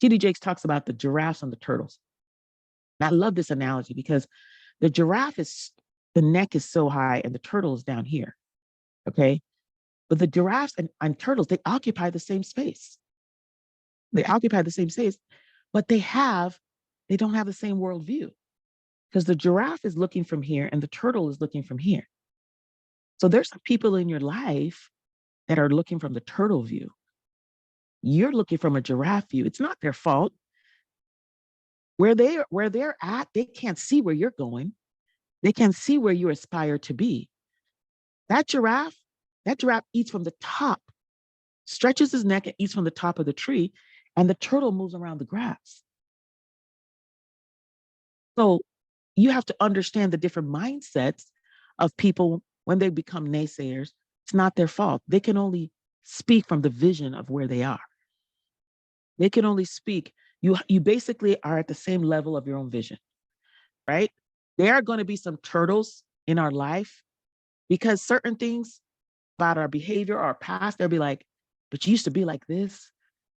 TD Jakes talks about the giraffes and the turtles. And I love this analogy because the giraffe the neck is so high and the turtle is down here. Okay. But the giraffes and turtles, they occupy the same space. They occupy the same space, but they don't have the same worldview because the giraffe is looking from here and the turtle is looking from here. So there's some people in your life that are looking from the turtle view. You're looking from a giraffe view. It's not their fault. Where they're at, they can't see where you're going. They can't see where you aspire to be. That giraffe eats from the top, stretches his neck and eats from the top of the tree, and the turtle moves around the grass. So you have to understand the different mindsets of people when they become naysayers. It's not their fault. They can only speak from the vision of where they are. They can only speak. You basically are at the same level of your own vision, right? There are going to be some turtles in our life because certain things about our behavior, our past, they'll be like, but you used to be like this.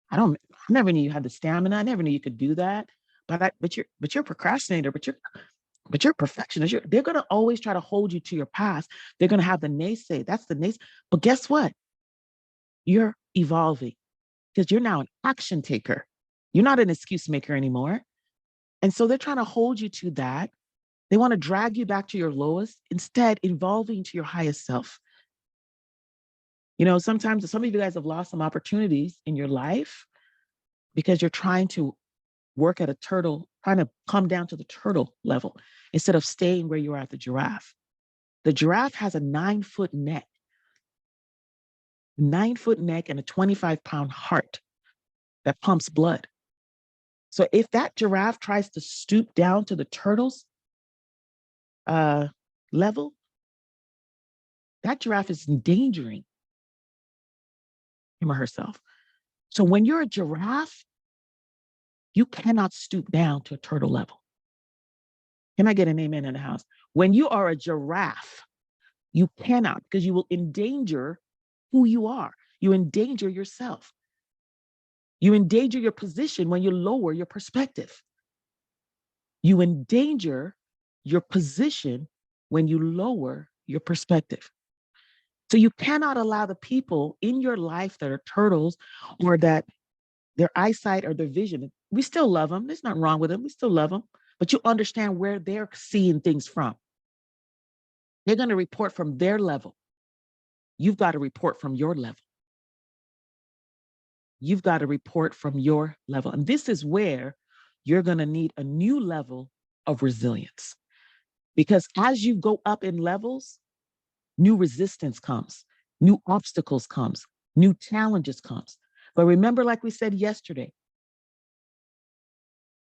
I never knew you had the stamina. I never knew you could do that. But you're a procrastinator, but you're a perfectionist. They're going to always try to hold you to your past. They're going to have the naysay. That's the naysay. But guess what? You're evolving because you're now an action taker. You're not an excuse maker anymore. And so they're trying to hold you to that. They want to drag you back to your lowest, instead evolving to your highest self. You know, sometimes some of you guys have lost some opportunities in your life because you're trying to work at trying to come down to the turtle level instead of staying where you are at the giraffe. The giraffe has a 9-foot neck, and a 25-pound heart that pumps blood. So if that giraffe tries to stoop down to the turtle's level, that giraffe is endangering him or herself. So when you're a giraffe, you cannot stoop down to a turtle level. Can I get an amen in the house? When you are a giraffe, you cannot, because you will endanger who you are. You endanger yourself. You endanger your position when you lower your perspective. You endanger your position when you lower your perspective. So you cannot allow the people in your life that are turtles or that their eyesight or their vision, we still love them. There's nothing wrong with them. We still love them. But you understand where they're seeing things from. They're going to report from their level. You've got to report from your level. You've got to report from your level. And this is where you're going to need a new level of resilience. Because as you go up in levels, new resistance comes, new obstacles comes, new challenges comes. But remember, like we said yesterday,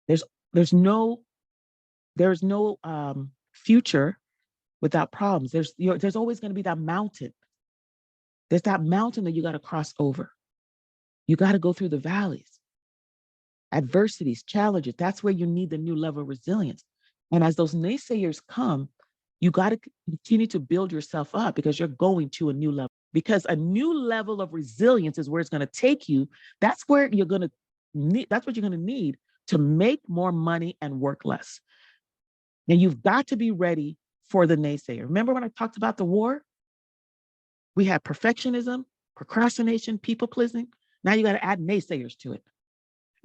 there's no future without problems. There's always going to be that mountain. There's that mountain that you got to cross over. You got to go through the valleys, adversities, challenges. That's where you need the new level of resilience. And as those naysayers come, you got to continue to build yourself up because you're going to a new level. Because a new level of resilience is where it's going to take you. That's where you're going to need. That's what you're going to need to make more money and work less. And you've got to be ready for the naysayer. Remember when I talked about the war? We had perfectionism, procrastination, people pleasing. Now you got to add naysayers to it.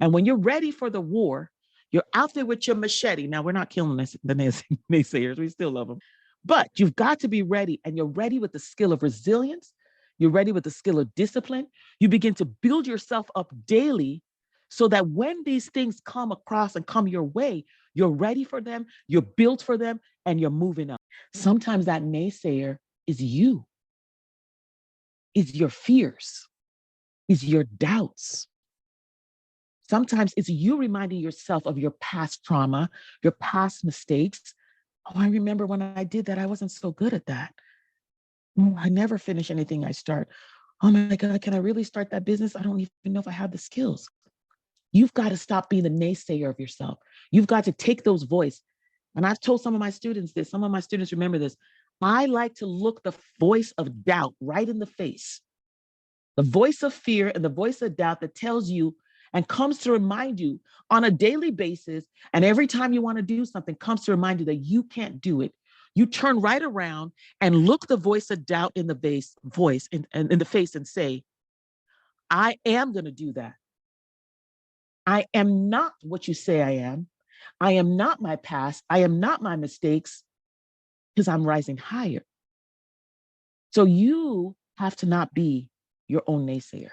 And when you're ready for the war, you're out there with your machete. Now we're not killing the naysayers. We still love them. But you've got to be ready, and you're ready with the skill of resilience. You're ready with the skill of discipline. You begin to build yourself up daily so that when these things come across and come your way, you're ready for them, you're built for them, and you're moving up. Sometimes that naysayer is you, is your fears, is your doubts. Sometimes it's you reminding yourself of your past trauma, your past mistakes. Oh, I remember when I did that, I wasn't so good at that. Oh, I never finish anything I start. Oh my God, can I really start that business? I don't even know if I have the skills. You've got to stop being the naysayer of yourself. You've got to take those voice. And I've told some of my students this, some of my students remember this. I like to look the voice of doubt right in the face. The voice of fear and the voice of doubt that tells you and comes to remind you on a daily basis, and every time you want to do something, comes to remind you that you can't do it, you turn right around and look the voice of doubt in the in the face and say, I am going to do that. I am not what you say I am. I am not my past. I am not my mistakes, because I'm rising higher. So you have to not be your own naysayer.